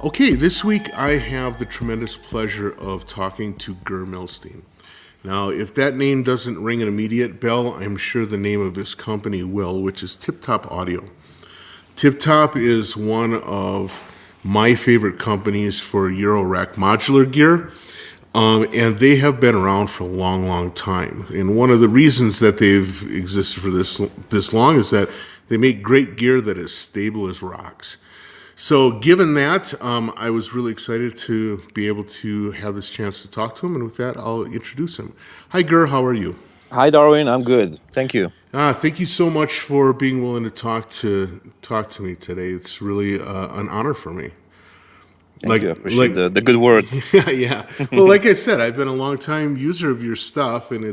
Okay, this week I have the tremendous pleasure of talking to Gur Milstein. Now, if that name doesn't ring an immediate bell, I'm sure the name of this company will, which is Tiptop Audio. Tiptop is one of my favorite companies for Euro rack modular gear, and they have been around for a long, long time. And one of the reasons that they've existed for this long is that they make great gear that is stable as rocks. So, given that, I was really excited to be able to have this chance to talk to him, and with that, I'll introduce him. Hi, Gur. How are you? Hi, Darwin. I'm good. Thank you. Thank you so much for being willing to talk to me today. It's really an honor for me. Thank you. I appreciate the good words. Yeah. Well, like I said, I've been a long time user of your stuff, and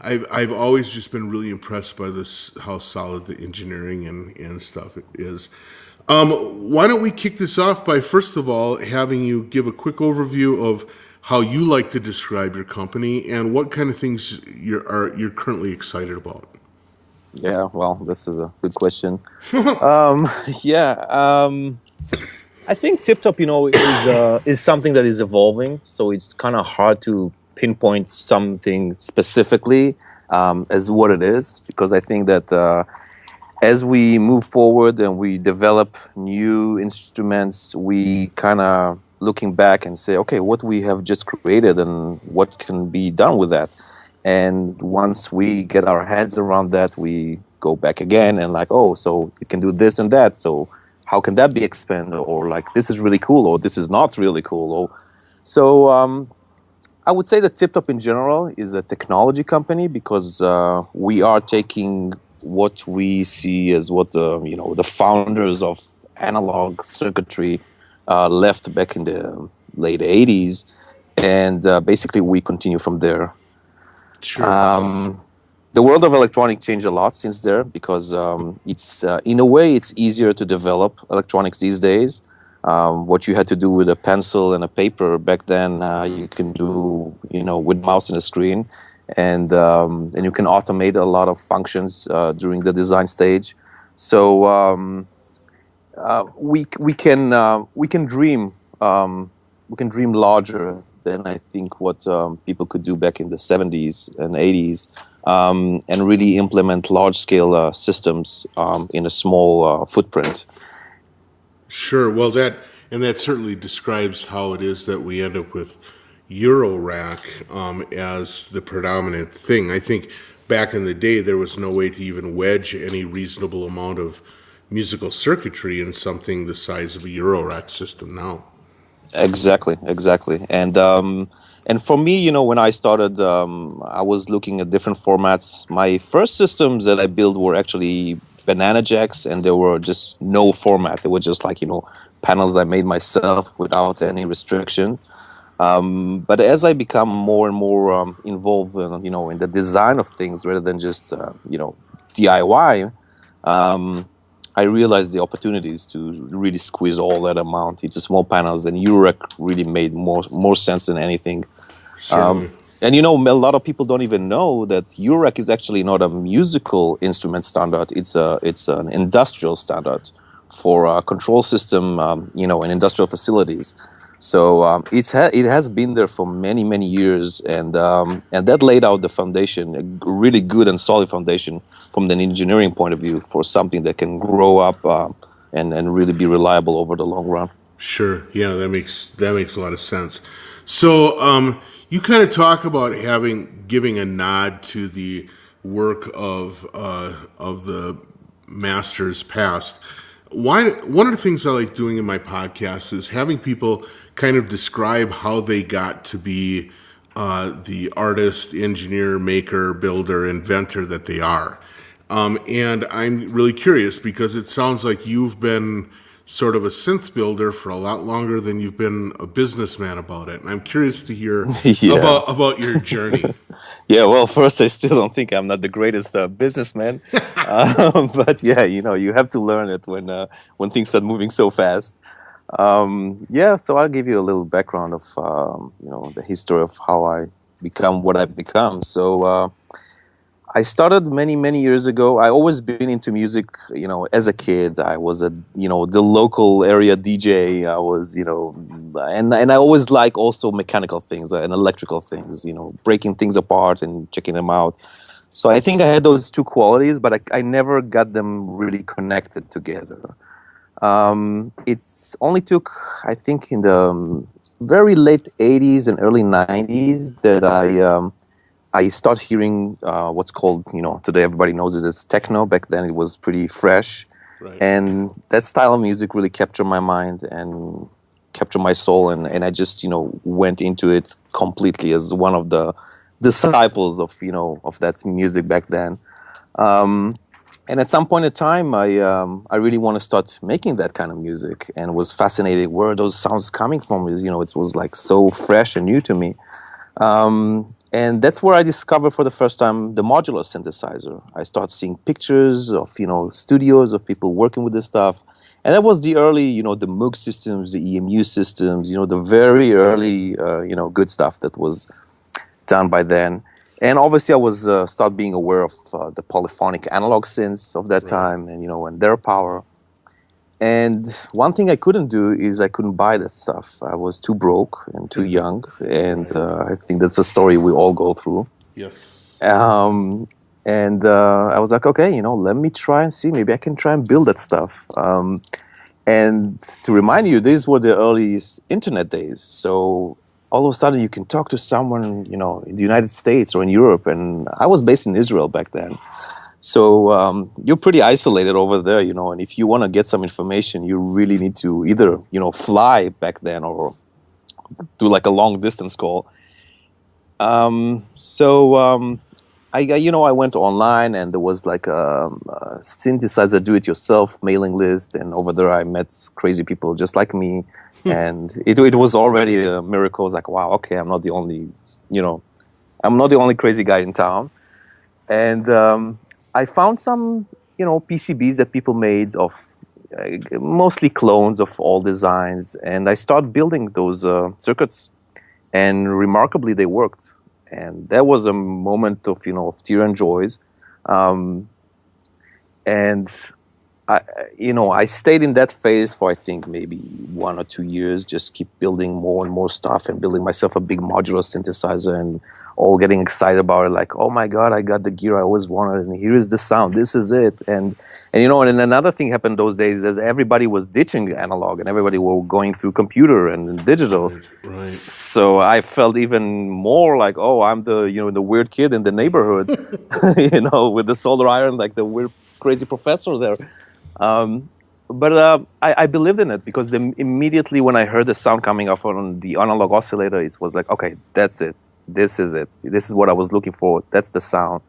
I've always just been really impressed by this, how solid the engineering and stuff is. Why don't we kick this off by, first of all, having you give a quick overview of how you like to describe your company and what kind of things you're currently excited about. Yeah, well, this is a good question. um, yeah, I think Tiptop, is something that is evolving. So it's kind of hard to pinpoint something specifically as what it is, because I think that as we move forward and we develop new instruments, we kind of looking back and say, okay, what we have just created and what can be done with that. And once we get our heads around that, we go back again and like, oh, so it can do this and that. So how can that be expanded? Or like, this is really cool, or this is not really cool. So I would say that TipTop in general is a technology company, because we are taking what we see as what the founders of analog circuitry left back in the late 80s, and basically we continue from there. Sure. The world of electronics changed a lot since there, because it's in a way it's easier to develop electronics these days. What you had to do with a pencil and a paper back then, you can do with mouse and a screen, and you can automate a lot of functions during the design stage. So we can dream larger than I think what people could do back in the 70s and 80s, and really implement large scale systems in a small footprint. Sure. Well, that certainly describes how it is that we end up with Eurorack as the predominant thing. I think back in the day there was no way to even wedge any reasonable amount of musical circuitry in something the size of a Eurorack system now. Exactly. And for me, when I started, I was looking at different formats. My first systems that I built were actually banana jacks, and they were just no format. They were just like panels I made myself without any restriction. But as I become more and more involved, in the design of things rather than just DIY, I realized the opportunities to really squeeze all that amount into small panels, and Eurorack really made more sense than anything. And a lot of people don't even know that Eurorack is actually not a musical instrument standard. It's an industrial standard for a control system, in industrial facilities. So it has been there for many years, and that laid out the foundation, a really good and solid foundation from an engineering point of view for something that can grow up and really be reliable over the long run. Sure. Yeah, that makes a lot of sense. So you kind of talk about giving a nod to the work of the masters past. One of the things I like doing in my podcast is having people kind of describe how they got to be the artist, engineer, maker, builder, inventor that they are. And I'm really curious because it sounds like you've been sort of a synth builder for a lot longer than you've been a businessman about it. And I'm curious to hear Yeah. about your journey. Yeah, well, first, I still don't think I'm not the greatest businessman, but yeah, you have to learn it when things start moving so fast. Yeah, so I'll give you a little background of the history of how I become what I've become. So I started many years ago. I always been into music, as a kid. I was the local area DJ. I was, and I always like also mechanical things and electrical things, breaking things apart and checking them out. So I think I had those two qualities, but I never got them really connected together. It's only took, I think, in the very late 80s and early 90s that I start hearing what's called, today everybody knows it as techno. Back then it was pretty fresh. Right. And that style of music really captured my mind and captured my soul. And I just, went into it completely as one of the disciples of that music back then. Um, and at some point in time, I really want to start making that kind of music, and was fascinated where those sounds coming from. It was like so fresh and new to me. And that's where I discovered for the first time the modular synthesizer. I started seeing pictures of studios of people working with this stuff, and that was the early the Moog systems, the EMU systems, the very early good stuff that was done by then. And obviously, I was start being aware of the polyphonic analog synths of that time, and their power. And one thing I couldn't do is I couldn't buy that stuff. I was too broke and too young, and I think that's a story we all go through. Yes. And I was like, okay, let me try and see. Maybe I can try and build that stuff. And to remind you, these were the earliest internet days. So all of a sudden, you can talk to someone, in the United States or in Europe. And I was based in Israel back then. So you're pretty isolated over there, and if you want to get some information, you really need to either, fly back then or do like a long distance call. I went online, and there was like a synthesizer do-it-yourself mailing list, and over there I met crazy people just like me, and it was already a miracle. It's like, wow, okay, I'm not the only crazy guy in town. And I found some, PCBs that people made of mostly clones of all designs, and I started building those circuits, and remarkably they worked. And that was a moment of, of tear and joys. And I stayed in that phase for I think maybe 1 or 2 years, just keep building more and more stuff and building myself a big modular synthesizer and all getting excited about it, like, oh my God, I got the gear I always wanted, and here is the sound, this is it. And then another thing happened those days, that everybody was ditching analog and everybody were going through computer and digital. Right. So I felt even more like, oh, I'm the the weird kid in the neighborhood, with the solar iron, like the weird crazy professor there. But I believed in it, because immediately when I heard the sound coming off on the analog oscillator, it was like, okay, that's it. This is it. This is what I was looking for. That's the sound.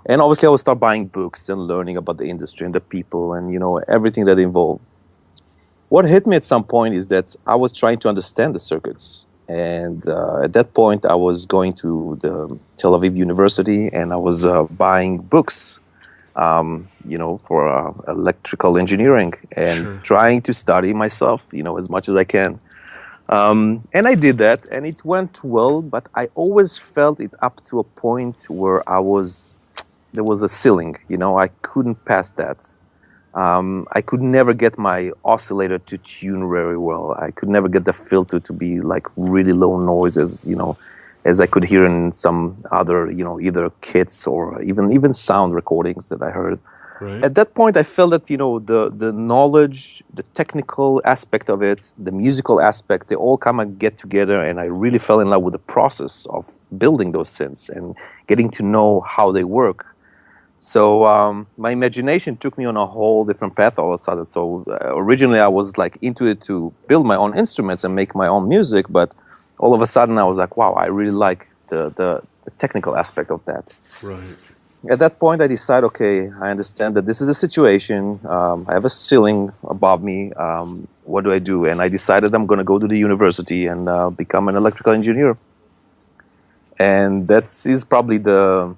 And obviously I would start buying books and learning about the industry and the people and, everything that involved. What hit me at some point is that I was trying to understand the circuits. And at that point, I was going to the Tel Aviv University, and I was buying books for electrical engineering, and trying to study myself, as much as I can. And I did that, and it went well, but I always felt it up to a point where there was a ceiling, I couldn't pass that. I could never get my oscillator to tune very well. I could never get the filter to be like really low noise as I could hear in some other, either kits or even sound recordings that I heard. Right. At that point, I felt that, the knowledge, the technical aspect of it, the musical aspect, they all kind of get together, and I really fell in love with the process of building those synths and getting to know how they work. So my imagination took me on a whole different path all of a sudden. So originally I was like into it to build my own instruments and make my own music, but all of a sudden I was like, wow, I really like the technical aspect of that. Right. At that point I decided, okay, I understand that this is the situation. I have a ceiling above me. What do I do? And I decided I'm going to go to the university and become an electrical engineer. And that is probably the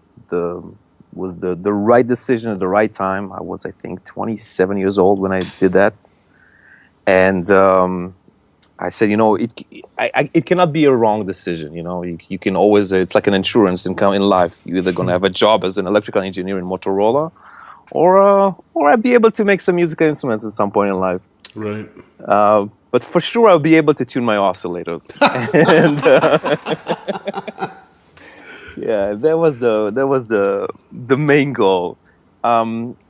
right decision at the right time. I was, I think, 27 years old when I did that. And I said, it cannot be a wrong decision. You can always, it's like an insurance income in life. You're either going to have a job as an electrical engineer in Motorola, or I'd be able to make some musical instruments at some point in life. Right. But for sure, I'll be able to tune my oscillators. And yeah, that was the main goal.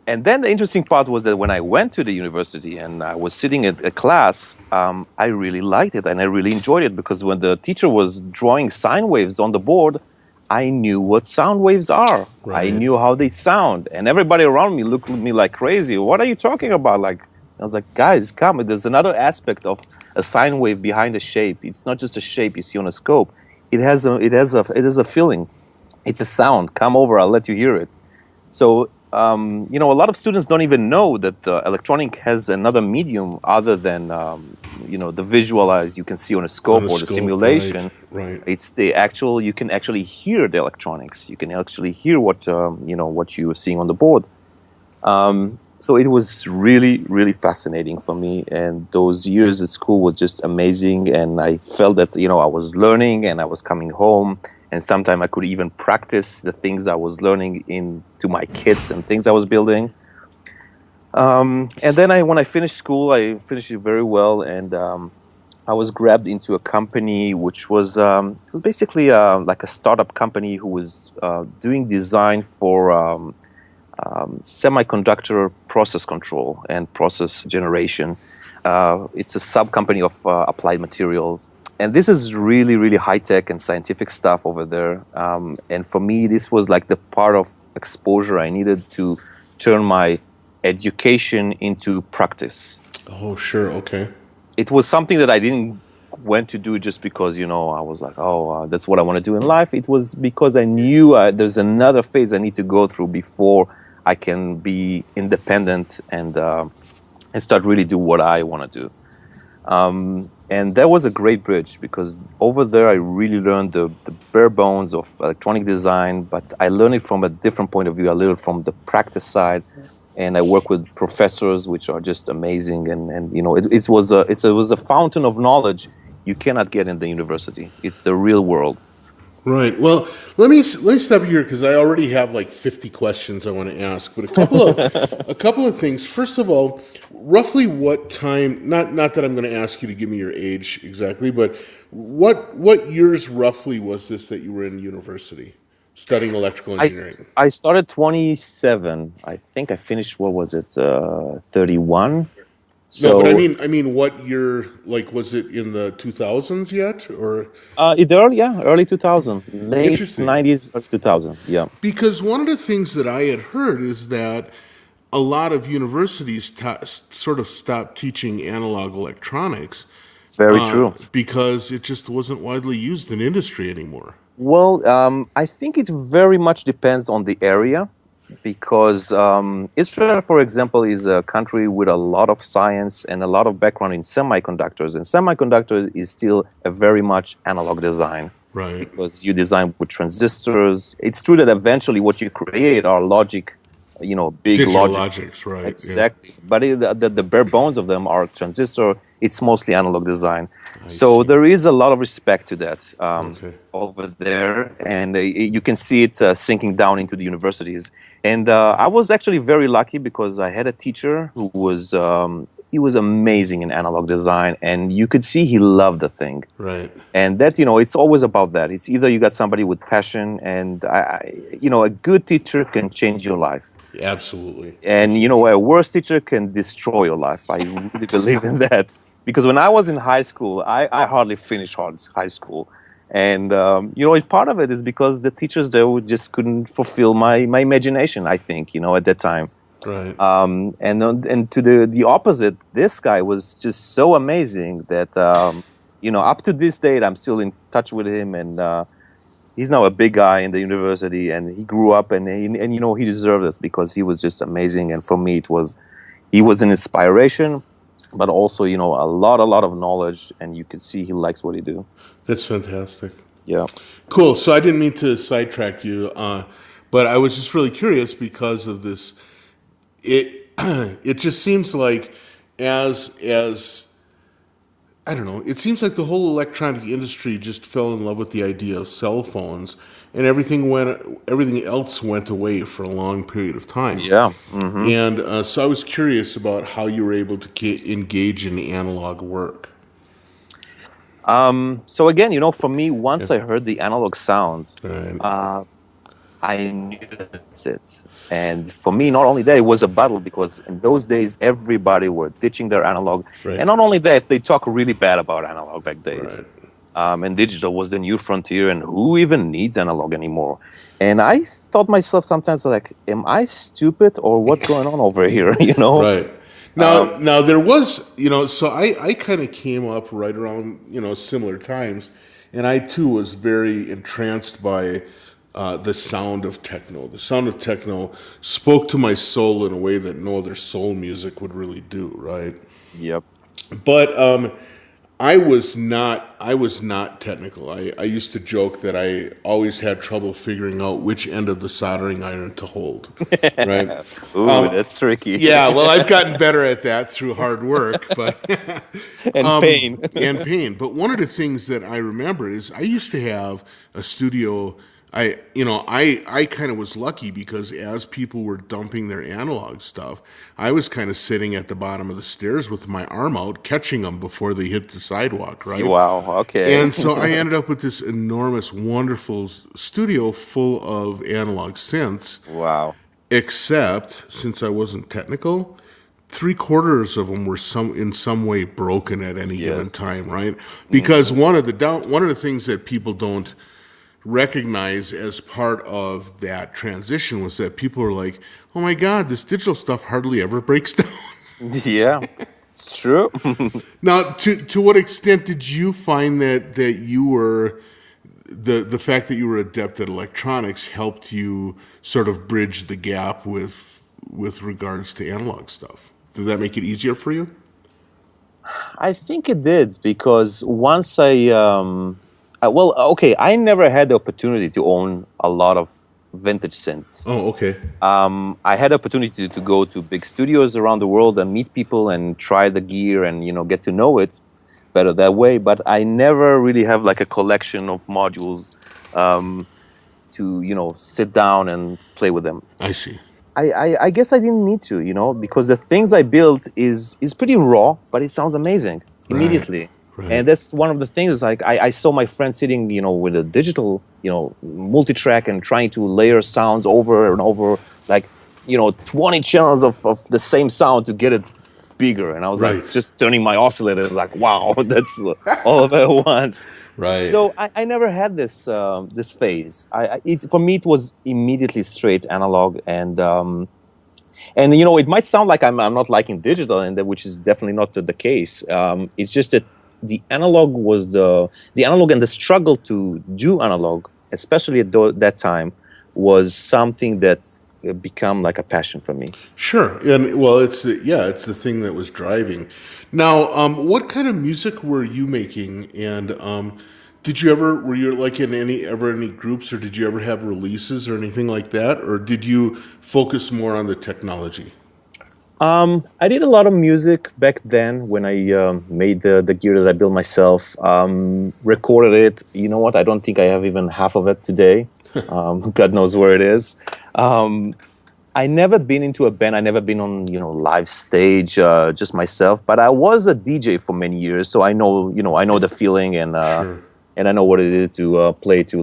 And then the interesting part was that when I went to the university and I was sitting at a class, I really liked it and I really enjoyed it, because when the teacher was drawing sine waves on the board, I knew what sound waves are. Right. I knew how they sound. And everybody around me looked at me like crazy. What are you talking about? Like, I was like, guys, come. There's another aspect of a sine wave behind a shape. It's not just a shape you see on a scope. It has a feeling. It's a sound. Come over. I'll let you hear it. So, a lot of students don't even know that electronic has another medium other than, the visualize you can see on a scope or the simulation. Right. It's you can actually hear the electronics. You can actually hear what you are seeing on the board. So it was really, really fascinating for me. And those years at school was just amazing. And I felt that, I was learning and I was coming home. And sometimes I could even practice the things I was learning into my kits and things I was building. And then when I finished school, I finished it very well. And I was grabbed into a company which was basically like a startup company who was doing design for semiconductor process control and process generation. It's a sub-company of Applied Materials. And this is really, really high-tech and scientific stuff over there. And for me, this was like the part of exposure I needed to turn my education into practice. Oh, sure. Okay. It was something that I didn't went to do just because, I was like, that's what I want to do in life. It was because I knew there's another phase I need to go through before I can be independent and start really do what I want to do. And that was a great bridge, because over there I really learned the bare bones of electronic design, but I learned it from a different point of view. I learned it from the practice side, and I work with professors which are just amazing. And it was a fountain of knowledge you cannot get in the university. It's the real world. Right. Well, let me stop here, because I already have like 50 questions I want to ask. But a couple of things. First of all, roughly what time? Not that I'm going to ask you to give me your age exactly, but what years roughly was this that you were in university studying electrical engineering? I started 27. I think I finished. What was it? 31. So, no, but I mean, what year? Like, was it in the 2000s yet, or? Early 2000, late 90s or 2000. Yeah. Because one of the things that I had heard is that a lot of universities sort of stopped teaching analog electronics. Very true. Because it just wasn't widely used in industry anymore. Well, I think it very much depends on the area. Because Israel, for example, is a country with a lot of science and a lot of background in semiconductors. And semiconductors is still a very much analog design. Right. Because you design with transistors. It's true that eventually what you create are logic, big digital logics, right. Exactly. Yeah. But the bare bones of them are transistor. It's mostly analog design. So there is a lot of respect to that over there. And you can see it sinking down into the universities. And I was actually very lucky, because I had a teacher who was he was amazing in analog design, and you could see he loved the thing. Right. And that, it's always about that. It's either you got somebody with passion, and a good teacher can change your life. Absolutely. And a worse teacher can destroy your life. I really believe in that, because when I was in high school, I hardly finished high school. And, part of it is because the teachers there just couldn't fulfill my imagination, I think, at that time. Right. And to the opposite, this guy was just so amazing that, up to this date, I'm still in touch with him. And he's now a big guy in the university, and he grew up, and he deserved this, because he was just amazing. And for me, he was an inspiration, but also, a lot of knowledge, and you could see he likes what he do. That's fantastic. Yeah. Cool. So I didn't mean to sidetrack you, but I was just really curious because of this. It just seems like as I don't know. It seems like the whole electronic industry just fell in love with the idea of cell phones, and everything else went away for a long period of time. Yeah. Hmm. And so I was curious about how you were able to engage in analog work. So again, for me, Yeah. once I heard the analog sound, Right. uh, I knew that's it. And for me, not only that, it was a battle because in those days, everybody were ditching their analog. Right. And not only that, they talk really bad about analog back days. Right. And digital was the new frontier, and who even needs analog anymore? And I thought myself sometimes like, am I stupid or what's going on over here? Right. Now there was, so I kind of came up right around, similar times, and I too was very entranced by the sound of techno. The sound of techno spoke to my soul in a way that no other soul music would really do, right? Yep. But I was not technical. I used to joke that I always had trouble figuring out which end of the soldering iron to hold, right? Ooh, that's tricky. Yeah, well, I've gotten better at that through hard work, but And pain. and pain. But one of the things that I remember is I used to have a studio. I kind of was lucky because as people were dumping their analog stuff, I was kind of sitting at the bottom of the stairs with my arm out, catching them before they hit the sidewalk, right? Wow, okay. And so I ended up with this enormous, wonderful studio full of analog synths. Wow. Except, since I wasn't technical, three-quarters of them were in some way broken at any given time, right? Because one of the things that people don't recognize as part of that transition was that people were like, "Oh my God, this digital stuff hardly ever breaks down." Yeah, it's true. Now, to what extent did you find that you were the fact that you were adept at electronics helped you sort of bridge the gap with regards to analog stuff? Did that make it easier for you? I think it did because once I never had the opportunity to own a lot of vintage synths. Oh, okay. I had the opportunity to go to big studios around the world and meet people and try the gear and get to know it better that way. But I never really have like a collection of modules to sit down and play with them. I see. I guess I didn't need to, because the things I built is pretty raw, but it sounds amazing immediately. Right. And that's one of the things. Like I saw my friend sitting, with a digital, multi-track and trying to layer sounds over and over, like 20 channels of the same sound to get it bigger. And I was like, just turning my oscillator, like, wow, that's all of it at once. Right. So I never had this this phase. For me, it was immediately straight analog, and it might sound like I'm not liking digital, which is definitely not the case. It's just that the analog was the analog, and the struggle to do analog, especially at that time, was something that become like a passion for me. Sure, and well, it's the thing that was driving. Now, what kind of music were you making, and were you like in any groups, or did you ever have releases or anything like that, or did you focus more on the technology? I did a lot of music back then when I made the gear that I built myself. Recorded it. You know what? I don't think I have even half of it today. God knows where it is. I never been into a band. I never been on live stage just myself. But I was a DJ for many years, so I know I know the feeling, and Sure. and I know what it is to play to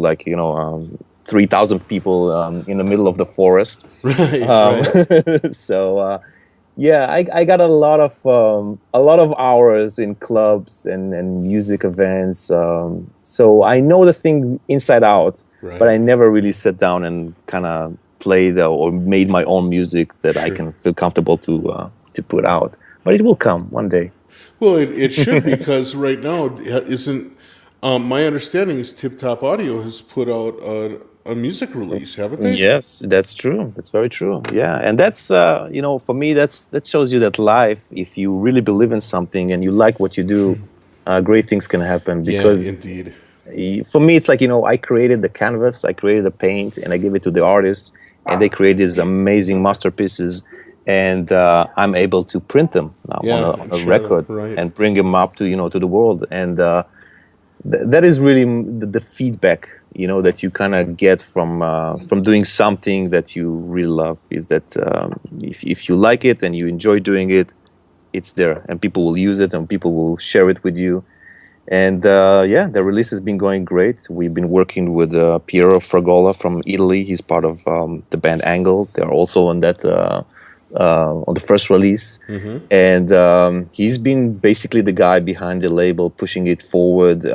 3,000 people in the middle of the forest. Right. So. Yeah, I got a lot of hours in clubs and music events. So I know the thing inside out, but I never really sat down and kind of played or made my own music that I can feel comfortable to put out. But it will come one day. Well, it should, because right now isn't my understanding is Tiptop Audio has put out a music release, haven't they? Yes, that's true. That's very true. Yeah, and that's for me, that shows you that life, if you really believe in something and you like what you do, great things can happen. Because indeed. For me, it's like I created the canvas, I created the paint, and I give it to the artist, and they create these amazing masterpieces. and I'm able to print them now on a share them, record right. and bring them up to to the world. And that is really the feedback that you kind of get from doing something that you really love. Is that if you like it and you enjoy doing it, it's there, and people will use it and people will share it with you. And yeah, the release has been going great. We've been working with Piero Fragola from Italy. He's part of the band Angle. They're also on that on the first release. And he's been basically the guy behind the label, pushing it forward,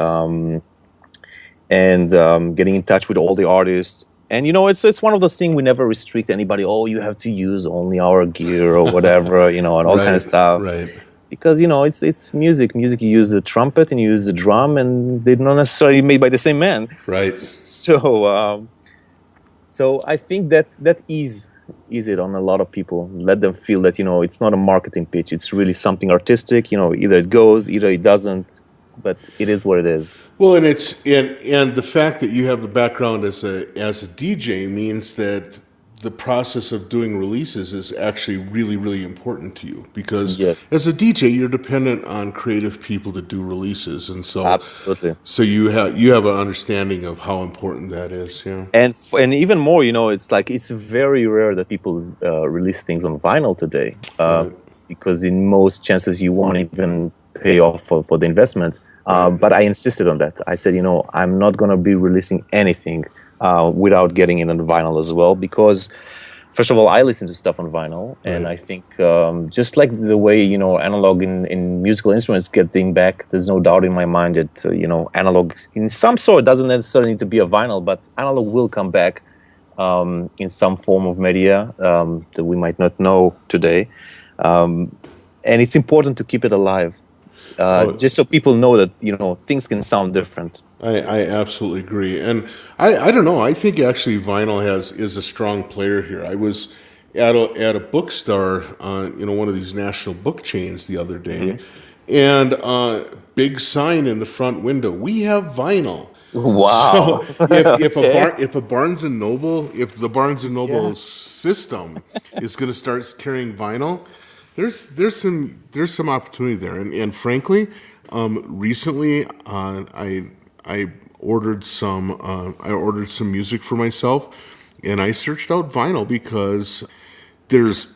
and getting in touch with all the artists. And it's one of those things, we never restrict anybody. Oh, you have to use only our gear or whatever, and all kind of stuff. Right. Because it's music. Music, you use the trumpet and you use the drum, and they're not necessarily made by the same man. Right. So I think that ease it on a lot of people. Let them feel that it's not a marketing pitch. It's really something artistic. Either it goes, either it doesn't. But it is what it is. Well, and and the fact that you have the background as a DJ means that the process of doing releases is actually really, really important to you, because as a DJ, you're dependent on creative people to do releases, and so absolutely. So you have an understanding of how important that is, yeah. And even more, it's like it's very rare that people release things on vinyl today, because in most chances you won't even pay off for the investment. But I insisted on that. I said, I'm not going to be releasing anything without getting it on vinyl as well, because first of all, I listen to stuff on vinyl, and I think just like the way analog in musical instruments getting back, there's no doubt in my mind that analog in some sort doesn't necessarily need to be a vinyl, but analog will come back in some form of media that we might not know today, and it's important to keep it alive. Just so people know that things can sound different. I absolutely agree, and I don't know. I think actually vinyl is a strong player here. I was at a bookstore, one of these national book chains the other day, and big sign in the front window: "We have vinyl." Wow! So if the Barnes and Noble system is going to start carrying vinyl, there's some opportunity there, and frankly, recently I ordered some music for myself, and I searched out vinyl because there's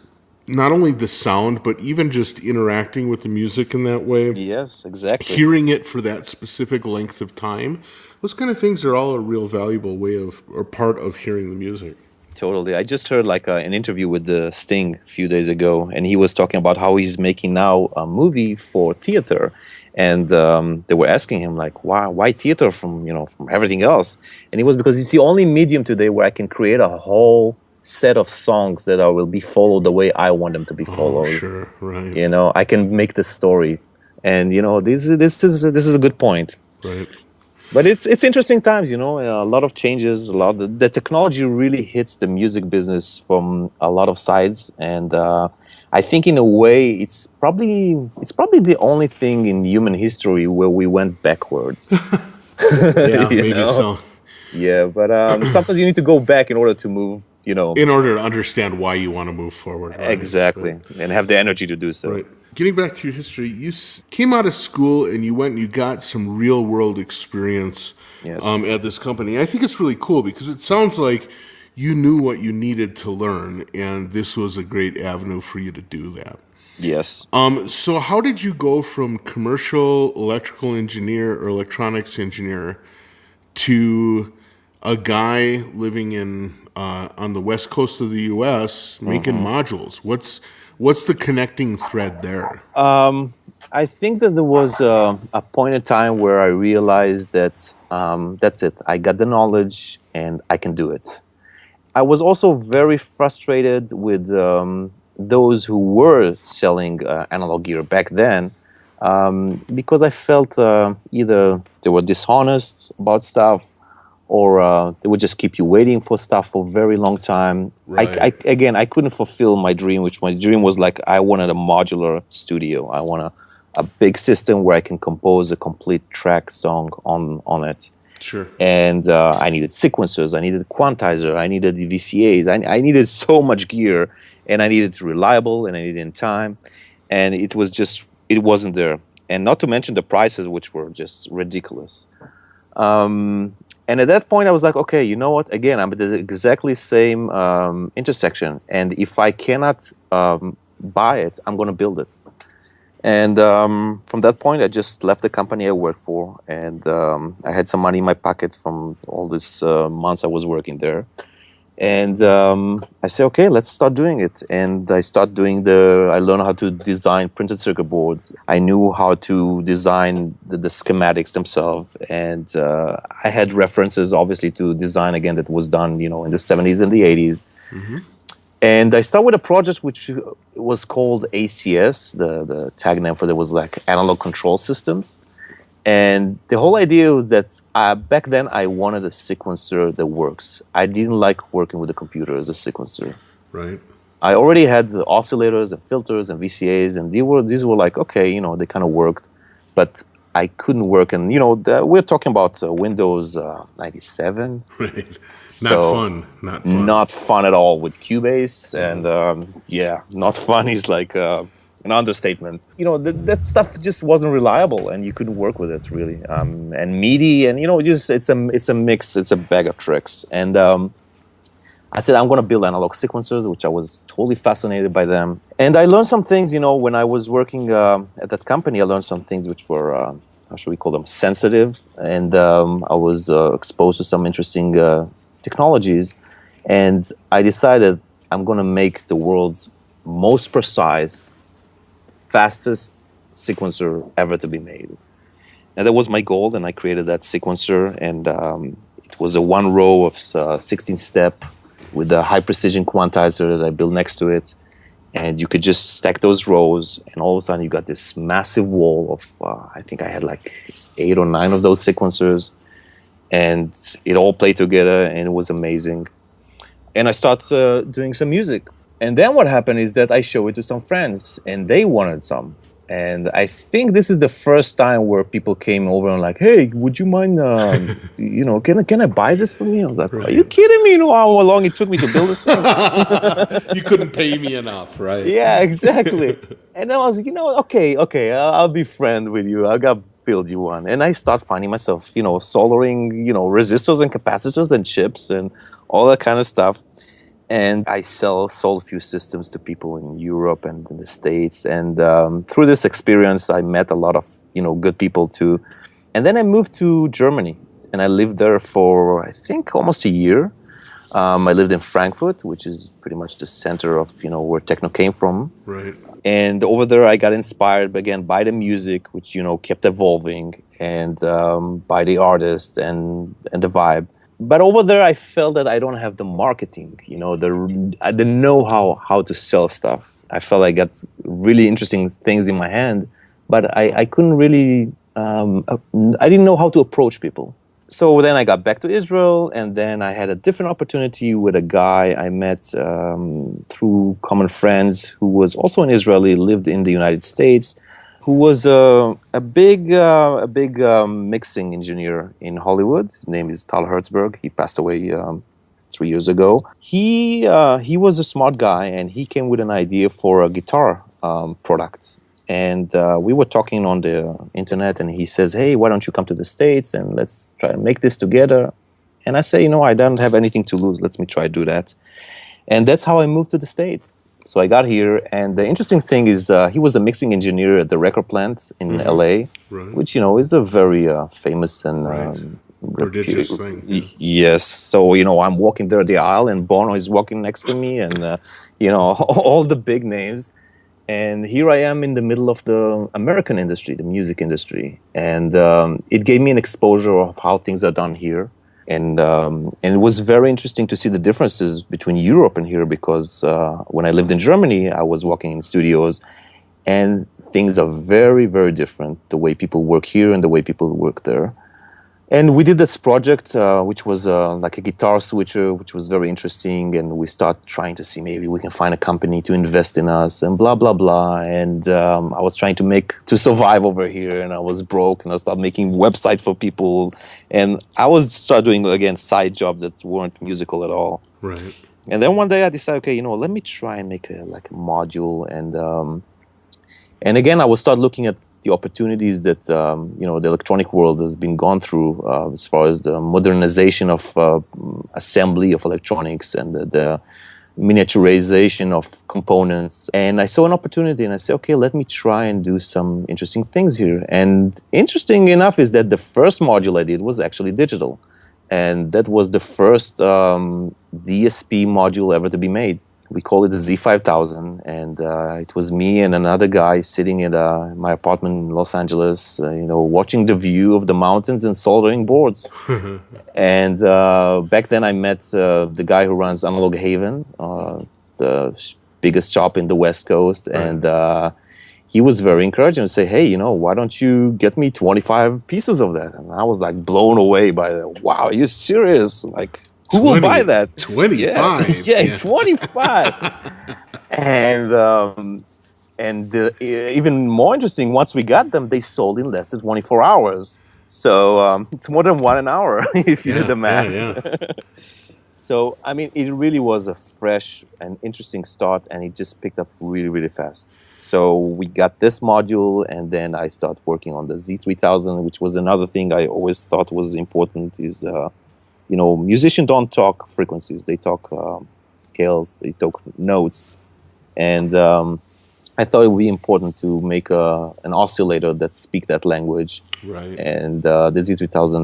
not only the sound, but even just interacting with the music in that way. Yes, exactly. Hearing it for that specific length of time, those kind of things are all a real valuable way or part of hearing the music. Totally. I just heard an interview with Sting a few days ago, and he was talking about how he's making now a movie for theater, and they were asking him why theater from everything else, and it was because it's the only medium today where I can create a whole set of songs that will be followed the way I want them to be followed. Oh, sure, right. I can make the story, and this is a good point. Right. But it's interesting times, a lot of changes, the technology really hits the music business from a lot of sides, and I think in a way it's probably the only thing in human history where we went backwards. Yeah, maybe so. Yeah, but sometimes you need to go back in order to move. In order to understand why you want to move forward. Right? Exactly, and have the energy to do so. Right. Getting back to your history, you came out of school and you went and you got some real world experience at this company. I think it's really cool because it sounds like you knew what you needed to learn, and this was a great avenue for you to do that. Yes. So how did you go from commercial electrical engineer or electronics engineer to a guy living in on the west coast of the U.S. making modules? What's the connecting thread there? I think that there was a point in time where I realized that that's it. I got the knowledge and I can do it. I was also very frustrated with those who were selling analog gear back then because I felt either they were dishonest about stuff, or they would just keep you waiting for stuff for a very long time. Right. I couldn't fulfill my dream, which my dream was I wanted a modular studio. I want a big system where I can compose a complete track song on it. Sure. And I needed sequencers, I needed quantizer, I needed VCAs, I needed so much gear, and I needed it reliable, and I needed it in time, and it wasn't there. And not to mention the prices, which were just ridiculous. And at that point, I was like, okay, you know what? Again, I'm at the exactly same intersection, and if I cannot buy it, I'm going to build it. And from that point, I just left the company I worked for, and I had some money in my pocket from all these months I was working there. And I said, okay, let's start doing it. And I learned how to design printed circuit boards. I knew how to design the schematics themselves. And I had references, obviously, to design, again, that was done, in the 70s and the 80s. Mm-hmm. And I started with a project which was called ACS. The tag name for that was like Analog Control Systems. And the whole idea was that back then I wanted a sequencer that works. I didn't like working with the computer as a sequencer. Right. I already had the oscillators and filters and VCAs, and these were like, okay, they kind of worked, but I couldn't work. And we're talking about Windows 97. Right. So Not fun at all with Cubase, and not fun is like an understatement. That stuff just wasn't reliable, and you couldn't work with it really. And MIDI, and it's a mix, it's a bag of tricks. And I said I'm going to build analog sequencers, which I was totally fascinated by them. And I learned some things. When I was working at that company, I learned some things which were how should we call them, sensitive, and I was exposed to some interesting technologies, and I decided I'm going to make the world's most precise, fastest sequencer ever to be made. And that was my goal, and I created that sequencer, and it was a one row of 16-step with a high precision quantizer that I built next to it, and you could just stack those rows, and all of a sudden you got this massive wall of, I think I had like 8 or 9 of those sequencers, and it all played together, and it was amazing. And I started doing some music. And then what happened is that I showed it to some friends, and they wanted some. And I think this is the first time where people came over and like, hey, would you mind, can I buy this from you? I was like, right. Are you kidding me? You know how long it took me to build this thing? You couldn't pay me enough, right? Yeah, exactly. And then I was like, okay, I'll be friend with you. I got to build you one. And I start finding myself, soldering, resistors and capacitors and chips and all that kind of stuff. And I sold a few systems to people in Europe and in the States. And through this experience, I met a lot of, good people too. And then I moved to Germany, and I lived there for, I think, almost a year. I lived in Frankfurt, which is pretty much the center of, where techno came from. Right. And over there, I got inspired again by the music, which, kept evolving, and by the artist and the vibe. But over there, I felt that I don't have the marketing, I didn't know how to sell stuff. I felt I got really interesting things in my hand, but I couldn't really, I didn't know how to approach people. So then I got back to Israel, and then I had a different opportunity with a guy I met through common friends who was also an Israeli, lived in the United States, who was a big mixing engineer in Hollywood. His name is Tal Hertzberg. He passed away 3 years ago. He was a smart guy, and he came with an idea for a guitar product. And we were talking on the internet, and he says, hey, why don't you come to the States, and let's try and make this together. And I say, I don't have anything to lose. Let me try to do that. And that's how I moved to the States. So I got here, and the interesting thing is he was a mixing engineer at the record plant in LA, right. Which, is a very famous and prodigious thing. Yes. So, I'm walking there the aisle, and Bono is walking next to me, and, all the big names. And here I am in the middle of the American industry, the music industry. And it gave me an exposure of how things are done here. And it was very interesting to see the differences between Europe and here, because when I lived in Germany, I was working in studios, and things are very, very different, the way people work here and the way people work there. And we did this project, which was like a guitar switcher, which was very interesting. And we start trying to see maybe we can find a company to invest in us and blah, blah, blah. And I was trying to survive over here, and I was broke, and I started making websites for people. And I was start doing, again, side jobs that weren't musical at all. Right. And then one day I decided, okay, let me try and make a module. And again, I will start looking at the opportunities that the electronic world has been gone through as far as the modernization of assembly of electronics and the miniaturization of components. And I saw an opportunity, and I said, okay, let me try and do some interesting things here. And interesting enough is that the first module I did was actually digital, and that was the first DSP module ever to be made. We call it the Z5000, and it was me and another guy sitting in my apartment in Los Angeles, watching the view of the mountains and soldering boards. And back then I met the guy who runs Analog Haven, it's the biggest shop in the West Coast, and he was very encouraging to say, hey, why don't you get me 25 pieces of that? And I was like blown away by that. Wow, are you serious? Like, who will buy that? 25. Yeah, 25. And even more interesting, once we got them, they sold in less than 24 hours. So it's more than 1 hour if you do the math. Yeah. So, I mean, it really was a fresh and interesting start, and it just picked up really, really fast. So we got this module, and then I started working on the Z3000, which was another thing I always thought was important is... musicians don't talk frequencies; they talk scales, they talk notes, and I thought it would be important to make an oscillator that speak that language. Right. And the Z3000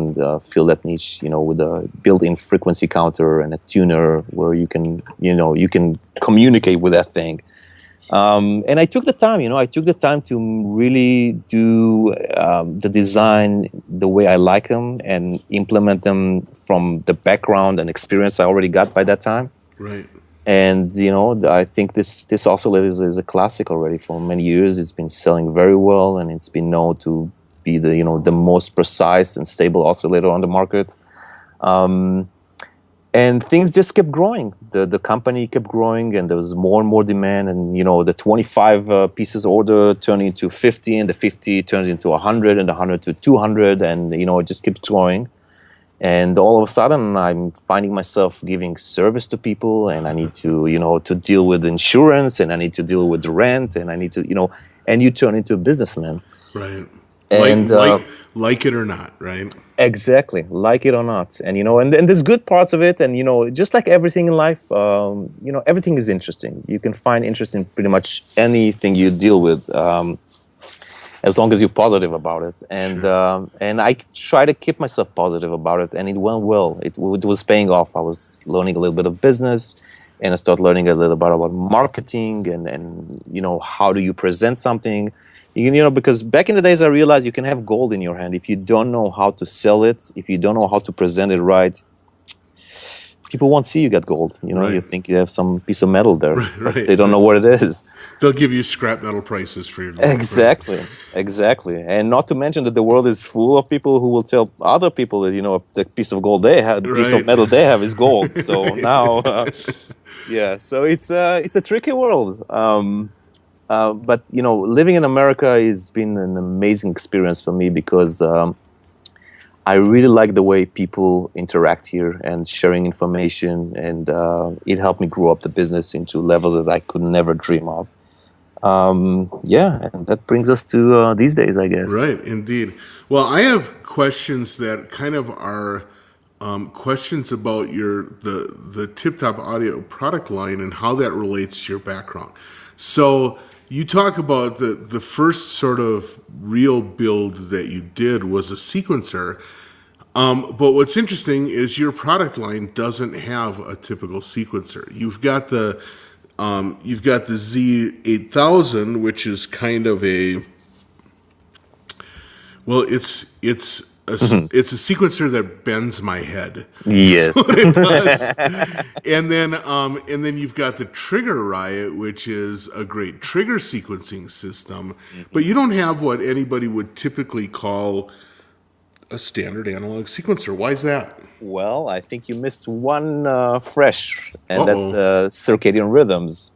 filled that niche, with a built-in frequency counter and a tuner where you can communicate with that thing. And I took the time, to really do the design the way I like them and implement them from the background and experience I already got by that time. Right. And, I think this oscillator is a classic already for many years. It's been selling very well, and it's been known to be the most precise and stable oscillator on the market. And things just kept growing. The company kept growing, and there was more and more demand. And the 25 pieces order turned into 50, and the 50 turned into 100, and the 100 to 200, and it just keeps growing. And all of a sudden, I'm finding myself giving service to people, and I need to to deal with insurance, and I need to deal with the rent, and I need to and you turn into a businessman. Right. And like it or not, right? Exactly, like it or not, and and there's good parts of it, and just like everything in life, everything is interesting. You can find interest in pretty much anything you deal with, as long as you're positive about it. And Sure. And I try to keep myself positive about it, and it went well. It was paying off. I was learning a little bit of business, and I started learning a little bit about marketing, and how do you present something. Because back in the days, I realized you can have gold in your hand. If you don't know how to sell it, if you don't know how to present it right, people won't see you got gold. Right. You think you have some piece of metal there. Right. They don't know what it is. They'll give you scrap metal prices for your gold. Exactly. And not to mention that the world is full of people who will tell other people that, the piece of gold they have, the piece of metal they have is gold. So now, so it's a tricky world. But living in America has been an amazing experience for me because I really like the way people interact here and sharing information, and it helped me grow up the business into levels that I could never dream of. And that brings us to these days, I guess. Right, indeed. Well, I have questions that kind of are questions about the Tiptop Audio product line and how that relates to your background. So you talk about the first sort of real build that you did was a sequencer. But what's interesting is your product line doesn't have a typical sequencer. You've got the Z8000, which is kind of it's a sequencer that bends my head. Yes, That's what it does. And then you've got the Trigger Riot, which is a great trigger sequencing system. But you don't have what anybody would typically call A standard analog sequencer. Why is that? Well, I think you missed one fresh, and that's Uh-oh. the circadian rhythms.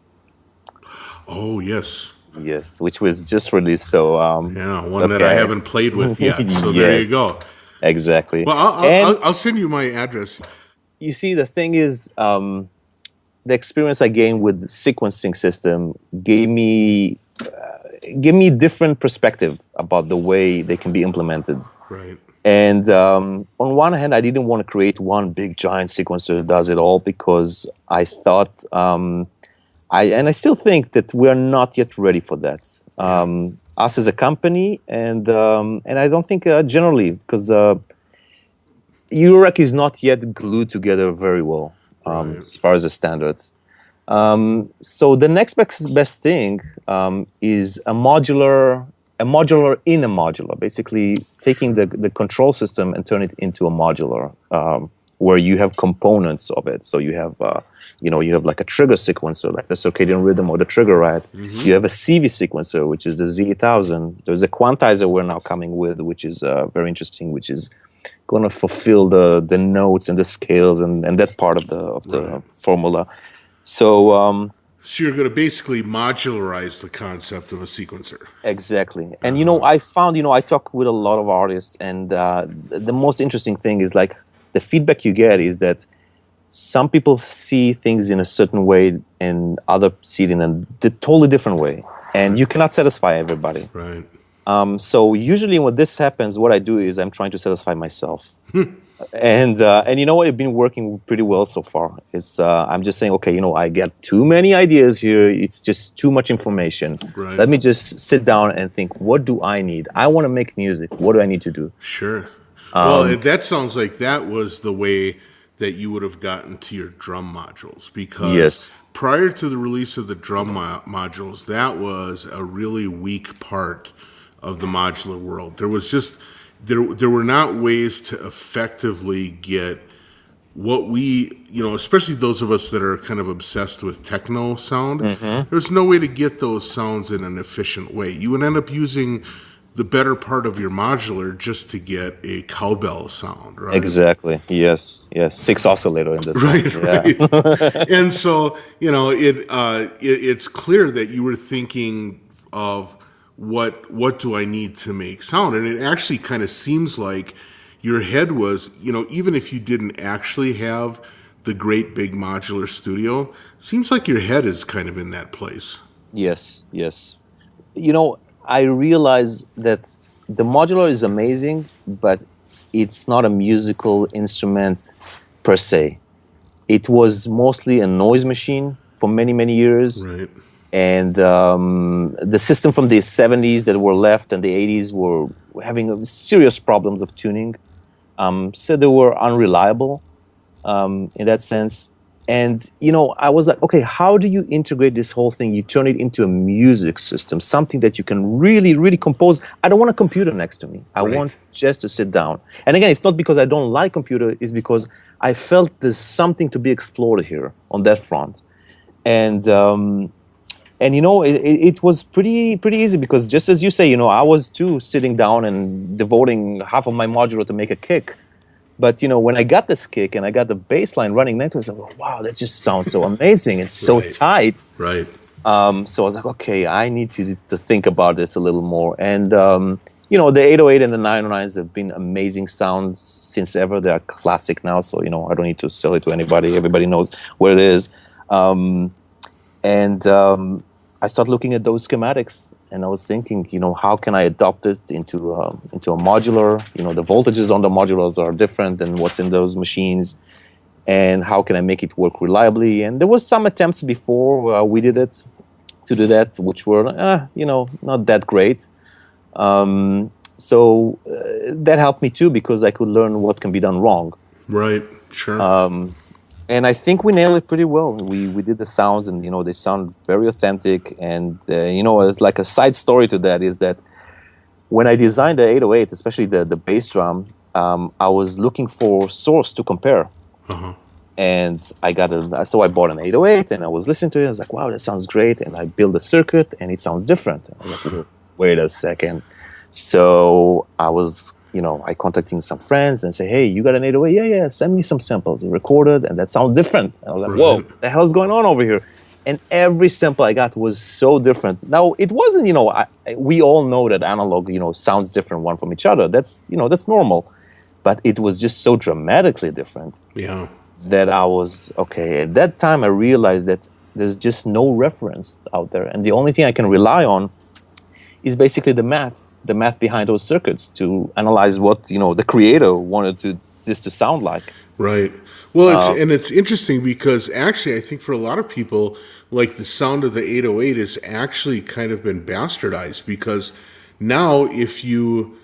Oh, yes. Yes, which was just released, so Yeah, it's one that I okay. haven't played with yet. So there you Yes, go. exactly. Well, And I'll send you my address. you see, the thing is, the experience I gained with the sequencing system gave me different perspective about the way they can be implemented. Right. And on one hand, I didn't want to create one big giant sequencer that does it all because I thought, I still think that we're not yet ready for that. Us as a company, and I don't think generally, because UREC is not yet glued together very well Right. as far as the standards. So the next best thing is a modular in a modular, basically taking the control system and turn it into a modular, where you have components of it. So you have you have like a trigger sequencer, like the circadian rhythm or the trigger rate. Mm-hmm. You have a CV sequencer, which is the Z1000. There's a quantizer we're now coming with, which is very interesting, which is going to fulfill the notes and the scales and that part of the formula. So So you're going to basically modularize the concept of a sequencer. exactly. And I found, I talk with a lot of artists, and the most interesting thing is like the feedback you get is that some people see things in a certain way and others see it in a totally different way, and you cannot satisfy everybody. Right. So usually when this happens, what I do is I'm trying to satisfy myself. And you know what? It's been working pretty well so far. It's I'm just saying, okay, I get too many ideas here. It's just too much information. Right. Let me just sit down and think, what do I need? I want to make music. What do I need to do? Sure. Well, that sounds like that was the way that you would have gotten to your drum modules, because Yes. prior to the release of the drum modules, that was a really weak part of the modular world. There was just there were not ways to effectively get what we, especially those of us that are kind of obsessed with techno sound, there's no way to get those sounds in an efficient way. You would end up using the better part of your modular just to get a cowbell sound, right? Exactly. Yes. 6 oscillator in this Right, one. Yeah. right. And so, it's clear that you were thinking of what do I need to make sound? And it actually kind of seems like your head was, even if you didn't actually have the great big modular studio, seems like your head is kind of in that place. Yes. I realize that the modular is amazing, but it's not a musical instrument per se. It was mostly a noise machine for many, many years. Right. And the system from the 70s that were left and the 80s were having serious problems of tuning. So they were unreliable in that sense. And, I was like, okay, how do you integrate this whole thing? You turn it into a music system, something that you can really, really compose. I don't want a computer next to me. I want just to sit down. And again, it's not because I don't like computer. It's because I felt there's something to be explored here on that front. And it was pretty easy because just as you say, I was too sitting down and devoting half of my modular to make a kick. But, when I got this kick and I got the bass line running next to it, I was like, wow, that just sounds so amazing. It's so tight. Right. So I was like, okay, I need to think about this a little more. And, the 808 and the 909s have been amazing sounds since ever. They are classic now. So, I don't need to sell it to anybody. Everybody knows what it is. I started looking at those schematics, and I was thinking, how can I adopt it into a modular? The voltages on the modulars are different than what's in those machines, and how can I make it work reliably? And there was some attempts before we did it to do that, which were, not that great. So that helped me too, because I could learn what can be done wrong. Right. Sure. And I think we nailed it pretty well. We did the sounds, and they sound very authentic. And it's like a side story to that is that when I designed the 808, especially the bass drum, I was looking for source to compare. And so I bought an 808, and I was listening to it. I was like, wow, that sounds great. And I built a circuit, and it sounds different. I was like, wait a second. So I was I contacting some friends and say, hey, you got an 808? Yeah, send me some samples. He recorded, and that sounds different. And I was like, whoa, Right. the hell's going on over here? And every sample I got was so different. Now, it wasn't, we all know that analog, sounds different one from each other. That's normal. But it was just so dramatically different Yeah. that I was, okay, at that time I realized that there's just no reference out there. And the only thing I can rely on is basically the math behind those circuits to analyze what, the creator wanted this to sound like. Right. Well, it's interesting because actually I think for a lot of people, like the sound of the 808 has actually kind of been bastardized, because now if you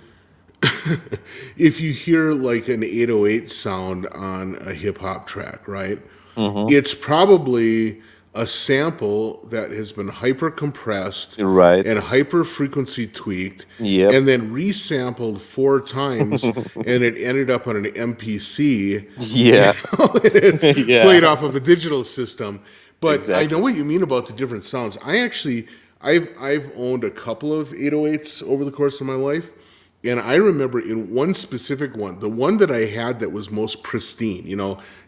if you hear like an 808 sound on a hip hop track, right? It's probably a sample that has been hyper compressed Right. and hyper frequency tweaked, Yep. and then resampled 4 times, and it ended up on an MPC. Yeah. It's Yeah. played off of a digital system. But Exactly. I know what you mean about the different sounds. I've owned a couple of 808s over the course of my life. And I remember in one specific one, the one that I had that was most pristine,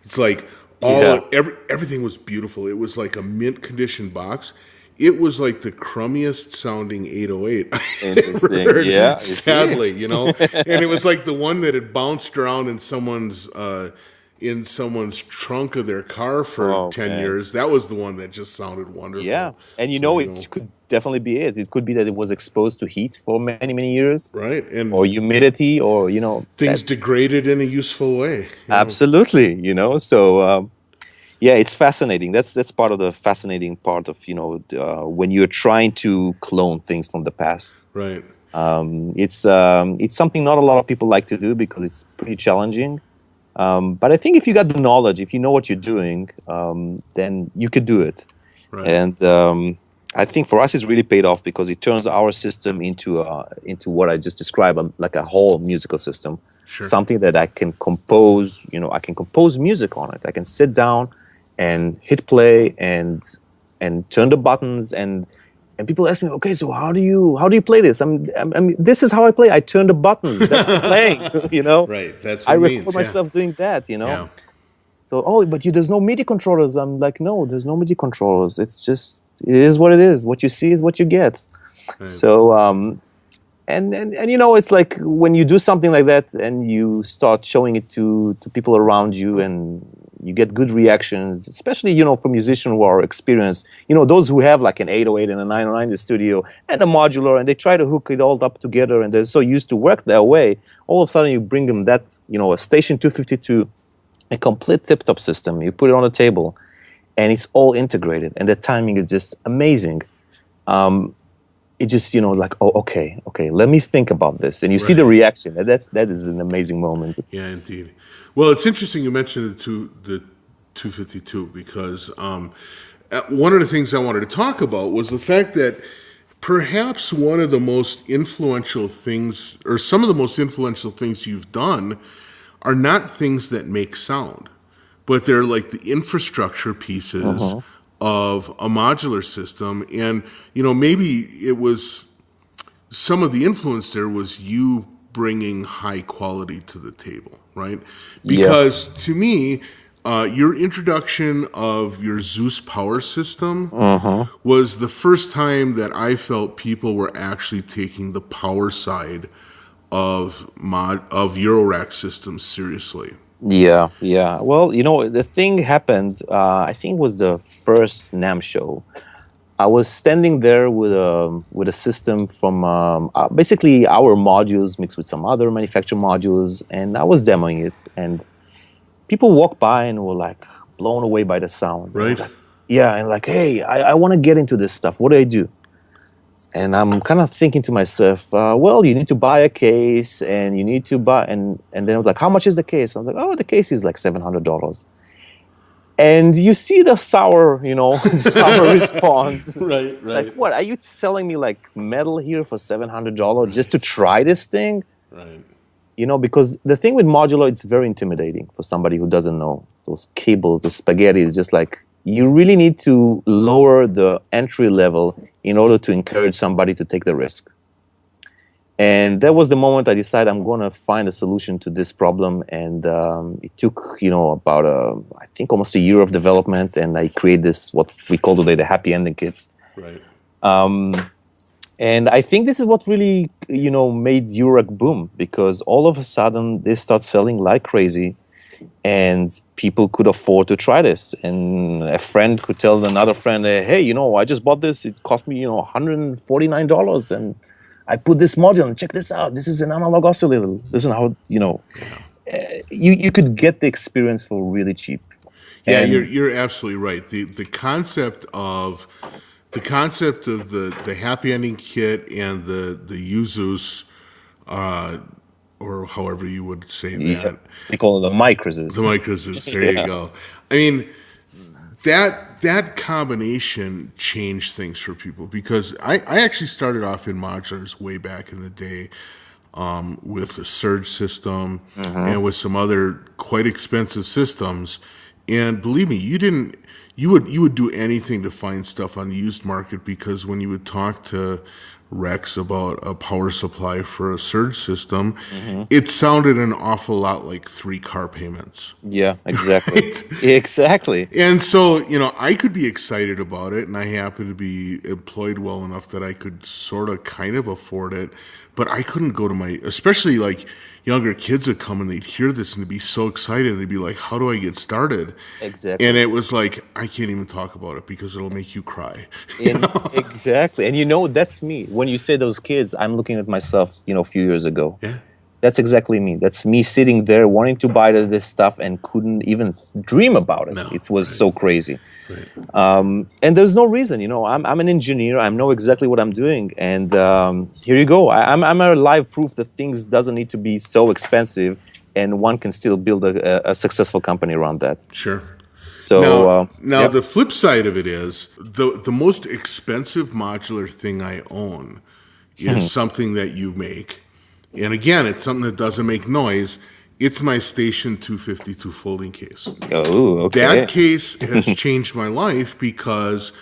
it's like everything was beautiful. It was like a mint condition box. It was like the crummiest sounding 808 I Interesting. ever heard, Yeah, sadly, and it was like the one that had bounced around in someone's trunk of their car for 10 years. That was the one that just sounded wonderful. Yeah, and it could definitely be it. It could be that it was exposed to heat for many, many years. Right. And or humidity, or things degraded in a useful way. Absolutely, So it's fascinating. That's part of the fascinating part of when you're trying to clone things from the past. Right. It's something not a lot of people like to do because it's pretty challenging. But I think if you got the knowledge, if you know what you're doing, then you could do it. Right. And I think for us, it's really paid off because it turns our system into what I just described, like a whole musical system. Sure. Something that I can compose. I can compose music on it. I can sit down and hit play and turn the buttons and people ask me, okay, so how do you play this? I mean, this is how I play. I turn the buttons. That's playing. Right. That's I what it record means, myself doing that. Yeah. So, but there's no MIDI controllers. I'm like, no, there's no MIDI controllers. It's just, it is what it is. What you see is what you get. Right. So, and it's like when you do something like that and you start showing it to people around you and you get good reactions, especially, for musicians who are experienced, those who have like an 808 and a 909 in the studio and a modular, and they try to hook it all up together and they're so used to work that way. All of a sudden you bring them that, a Station 252, a complete Tiptop system, you put it on the table and it's all integrated and the timing is just amazing. It just, like, oh, okay, let me think about this. And you see the reaction. That is an amazing moment. Yeah, indeed. Well, it's interesting you mentioned the 252 because one of the things I wanted to talk about was the fact that perhaps one of the most influential things, or some of the most influential things you've done, are not things that make sound, but they're like the infrastructure pieces of a modular system. And, maybe it was some of the influence there was you bringing high quality to the table, right? Because to me, your introduction of your Zeus power system was the first time that I felt people were actually taking the power side of Eurorack systems seriously. Yeah. Well, the thing happened, I think it was the first NAMM show. I was standing there with a system from basically our modules mixed with some other manufacturer modules, and I was demoing it. And people walked by and were like blown away by the sound. Right. Like, and like, hey, I want to get into this stuff. What do I do? And I'm kind of thinking to myself, well, you need to buy a case, and you need to buy, and then I was like, how much is the case? I was like, oh, the case is like $700. And you see the sour, sour response. Right. It's like, what, are you selling me like metal here for $700 just to try this thing? Right. Because the thing with modular, it's very intimidating for somebody who doesn't know. Those cables, the spaghetti is just like, you really need to lower the entry level in order to encourage somebody to take the risk. And that was the moment I decided I'm going to find a solution to this problem. And it took, about I think almost a year of development. And I created this, what we call today the happy ending kits. Right. And I think this is what really, made Europe boom, because all of a sudden they start selling like crazy, and people could afford to try this. And a friend could tell another friend, hey, I just bought this. It cost me, $149, and I put this module and check this out. This is an analog oscillator. This is how, you could get the experience for really cheap. Yeah, you're absolutely right. The concept of the happy ending kit and the Uzus, or however you would say that. They call it the microzus. The microzus. There you go. I mean, that combination changed things for people, because I actually started off in modulars way back in the day, with a surge system and with some other quite expensive systems. And believe me, you would do anything to find stuff on the used market, because when you would talk to Rex about a power supply for a surge system, it sounded an awful lot like 3 car payments. Yeah, exactly. Right? Exactly. And so, I could be excited about it, and I happen to be employed well enough that I could sort of kind of afford it, but I couldn't go to especially like younger kids would come and they'd hear this and they'd be so excited. They'd be like, how do I get started? Exactly. And it was like, I can't even talk about it because it'll make you cry. Exactly. And that's me. When you say those kids, I'm looking at myself, a few years ago. Yeah. That's exactly me. That's me sitting there wanting to buy this stuff and couldn't even dream about it. No, it was so crazy. Right. And there's no reason, I'm an engineer. I know exactly what I'm doing. And here you go. I'm a live proof that things doesn't need to be so expensive, and one can still build a successful company around that. Sure. So now the flip side of it is the most expensive modular thing I own is something that you make. And again, it's something that doesn't make noise. It's my Station 252 folding case. Oh, okay. That case has changed my life, because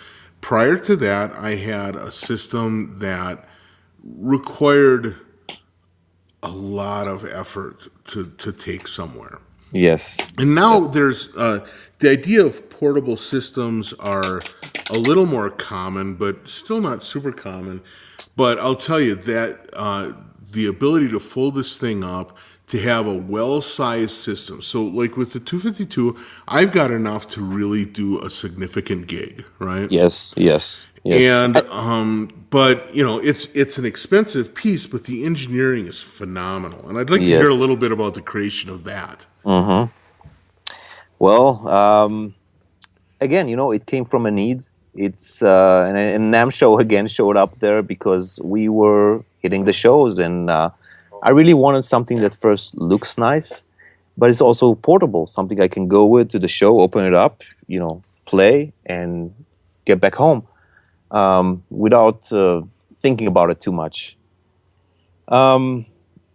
prior to that, I had a system that required a lot of effort to take somewhere. Yes. And now there's the idea of portable systems are a little more common, but still not super common. But I'll tell you that the ability to fold this thing up, to have a well-sized system. So like with the 252, I've got enough to really do a significant gig, right? Yes. And but it's an expensive piece, but the engineering is phenomenal. And I'd like to hear a little bit about the creation of that. Well, again, it came from a need. It's and NAMM again showed up there because we were hitting the shows, and I really wanted something that first looks nice, but it's also portable, something I can go with to the show, open it up, play, and get back home without thinking about it too much.